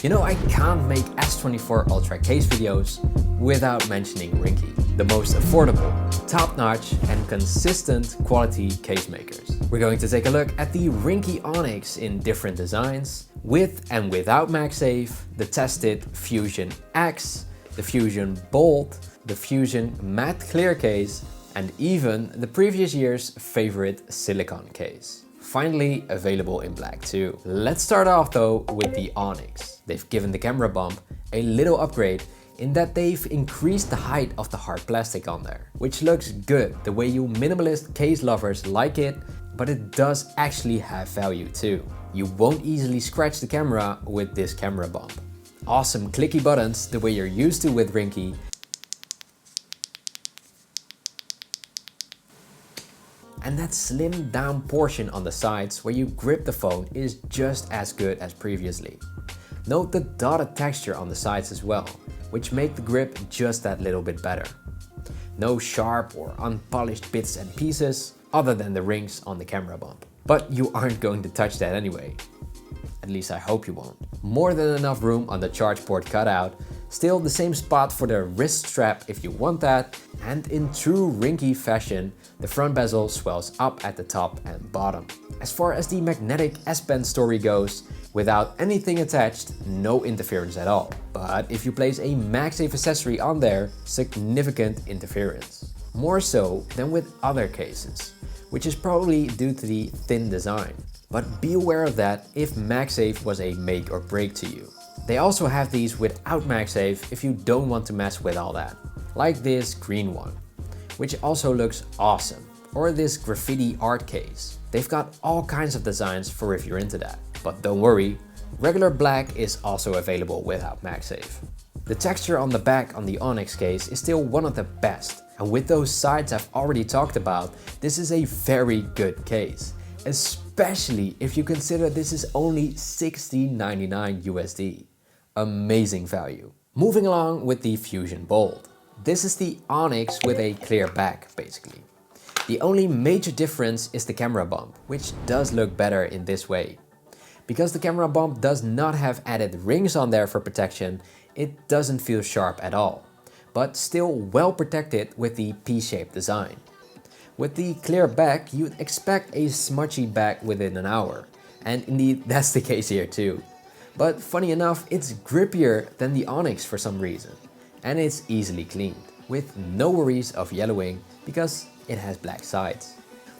You know, I can't make S24 Ultra case videos without mentioning Ringke, the most affordable, top-notch and consistent quality case makers. We're going to take a look at the Ringke Onyx in different designs, with and without magsafe, the tested Fusion X, the Fusion Bold, the Fusion Matte Clear case, and even the previous year's favorite silicone case. Finally available in black too. Let's start off though with the Onyx. They've given the camera bump a little upgrade in that they've increased the height of the hard plastic on there, which looks good the way you minimalist case lovers like it, but it does actually have value too. You won't easily scratch the camera with this camera bump. Awesome clicky buttons the way you're used to with Ringke. And that slimmed down portion on the sides where you grip the phone is just as good as previously. Note the dotted texture on the sides as well, which make the grip just that little bit better. No sharp or unpolished bits and pieces other than the rings on the camera bump. But you aren't going to touch that anyway. At least I hope you won't. More than enough room on the charge port cutout, still the same spot for the wrist strap if you want that, and in true Ringke fashion, the front bezel swells up at the top and bottom. As far as the magnetic S Pen story goes, without anything attached, no interference at all. But if you place a MagSafe accessory on there, significant interference. More so than with other cases, which is probably due to the thin design. But be aware of that if MagSafe was a make or break to you. They also have these without MagSafe if you don't want to mess with all that. Like this green one, which also looks awesome. Or this graffiti art case. They've got all kinds of designs for if you're into that. But don't worry, regular black is also available without MagSafe. The texture on the back on the Onyx case is still one of the best. And with those sides I've already talked about, this is a very good case. Especially if you consider this is only $16.99 USD. Amazing value. Moving along with the Fusion Bold. This is the Onyx with a clear back, basically. The only major difference is the camera bump, which does look better in this way. Because the camera bump does not have added rings on there for protection, it doesn't feel sharp at all, but still well protected with the P-shaped design. With the clear back, you'd expect a smudgy back within an hour, and indeed that's the case here too. But funny enough, it's grippier than the Onyx for some reason, and it's easily cleaned, with no worries of yellowing because it has black sides.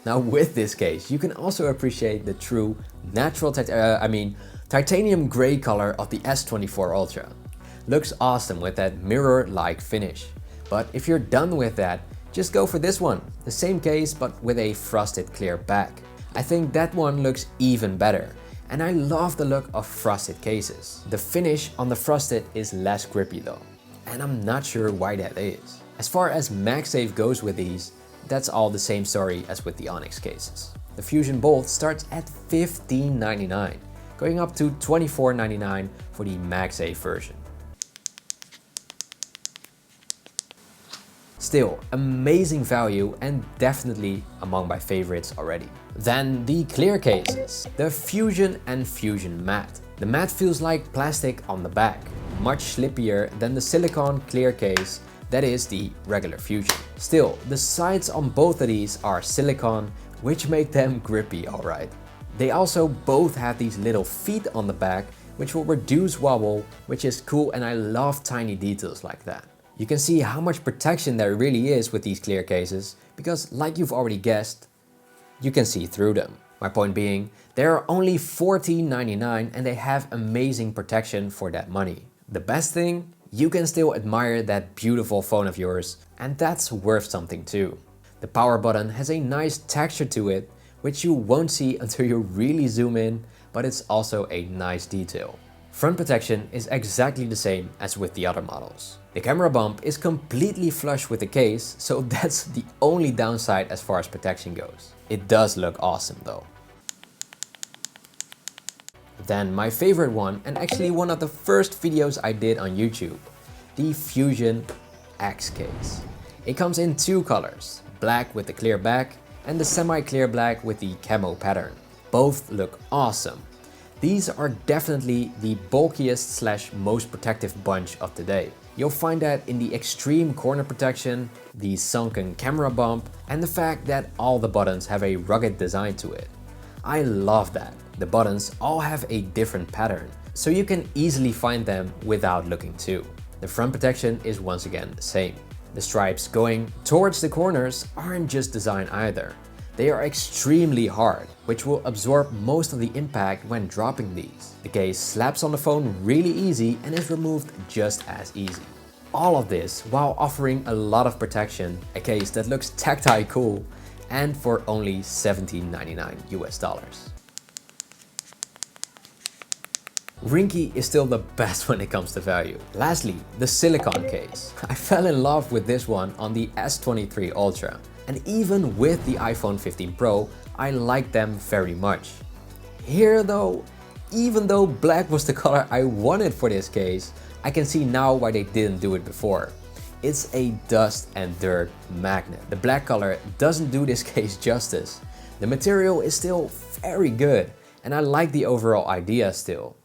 Now with this case, you can also appreciate the true natural titanium gray color of the S24 Ultra. Looks awesome with that mirror-like finish. But if you're done with that, just go for this one. The same case but with a frosted clear back. I think that one looks even better. And I love the look of frosted cases. The finish on the frosted is less grippy though. And I'm not sure why that is. As far as MagSafe goes with these, that's all the same story as with the Onyx cases. The Fusion Bold starts at $15.99, going up to $24.99 for the MagSafe version. Still, amazing value and definitely among my favorites already. Then the clear cases, the Fusion and Fusion Matte. The matte feels like plastic on the back, much slippier than the silicone clear case that is the regular Fusion. Still, the sides on both of these are silicone, which make them grippy alright. They also both have these little feet on the back, which will reduce wobble, which is cool, and I love tiny details like that. You can see how much protection there really is with these clear cases, because like you've already guessed, you can see through them. My point being, they are only $14.99 and they have amazing protection for that money. The best thing, you can still admire that beautiful phone of yours, and that's worth something too. The power button has a nice texture to it, which you won't see until you really zoom in, but it's also a nice detail. Front protection is exactly the same as with the other models. The camera bump is completely flush with the case, so that's the only downside as far as protection goes. It does look awesome though. Then my favorite one, and actually one of the first videos I did on YouTube, the Fusion X case. It comes in two colors, black with the clear back and the semi-clear black with the camo pattern. Both look awesome. These are definitely the bulkiest slash most protective bunch of today. You'll find that in the extreme corner protection, the sunken camera bump, and the fact that all the buttons have a rugged design to it. I love that. The buttons all have a different pattern, so you can easily find them without looking too. The front protection is once again the same. The stripes going towards the corners aren't just design either. They are extremely hard, which will absorb most of the impact when dropping these. The case slaps on the phone really easy and is removed just as easy. All of this while offering a lot of protection, a case that looks tactile cool, and for only $17.99 US. Ringke is still the best when it comes to value. Lastly, the silicone case. I fell in love with this one on the S24 Ultra. And even with the iPhone 15 Pro, I like them very much. Here though, even though black was the color I wanted for this case, I can see now why they didn't do it before. It's a dust and dirt magnet. The black color doesn't do this case justice. The material is still very good and I like the overall idea still.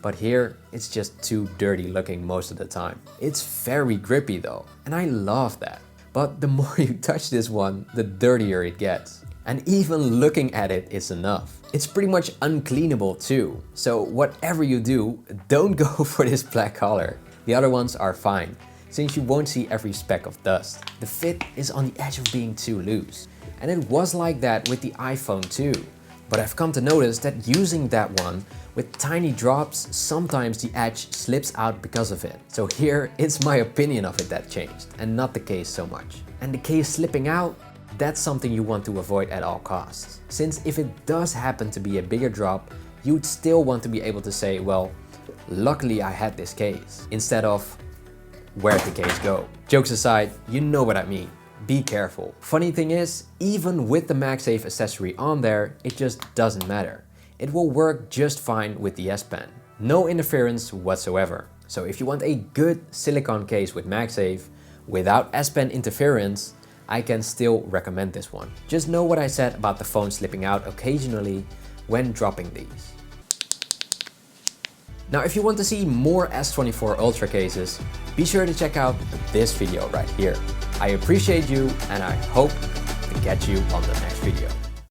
But here, it's just too dirty looking most of the time. It's very grippy though, and I love that. But the more you touch this one, the dirtier it gets. And even looking at it is enough. It's pretty much uncleanable too. So whatever you do, don't go for this black color. The other ones are fine, since you won't see every speck of dust. The fit is on the edge of being too loose. And it was like that with the iPhone too. But I've come to notice that using that one with tiny drops, sometimes the edge slips out because of it. So here, it's my opinion of it that changed, and not the case so much. And the case slipping out, that's something you want to avoid at all costs. Since if it does happen to be a bigger drop, you'd still want to be able to say, well, luckily I had this case, instead of, where'd the case go? Jokes aside, you know what I mean. Be careful. Funny thing is, even with the MagSafe accessory on there, it just doesn't matter. It will work just fine with the S Pen. No interference whatsoever. So if you want a good silicone case with MagSafe without S Pen interference, I can still recommend this one. Just know what I said about the phone slipping out occasionally when dropping these. Now if you want to see more S24 Ultra cases, be sure to check out this video right here. I appreciate you and I hope to catch you on the next video.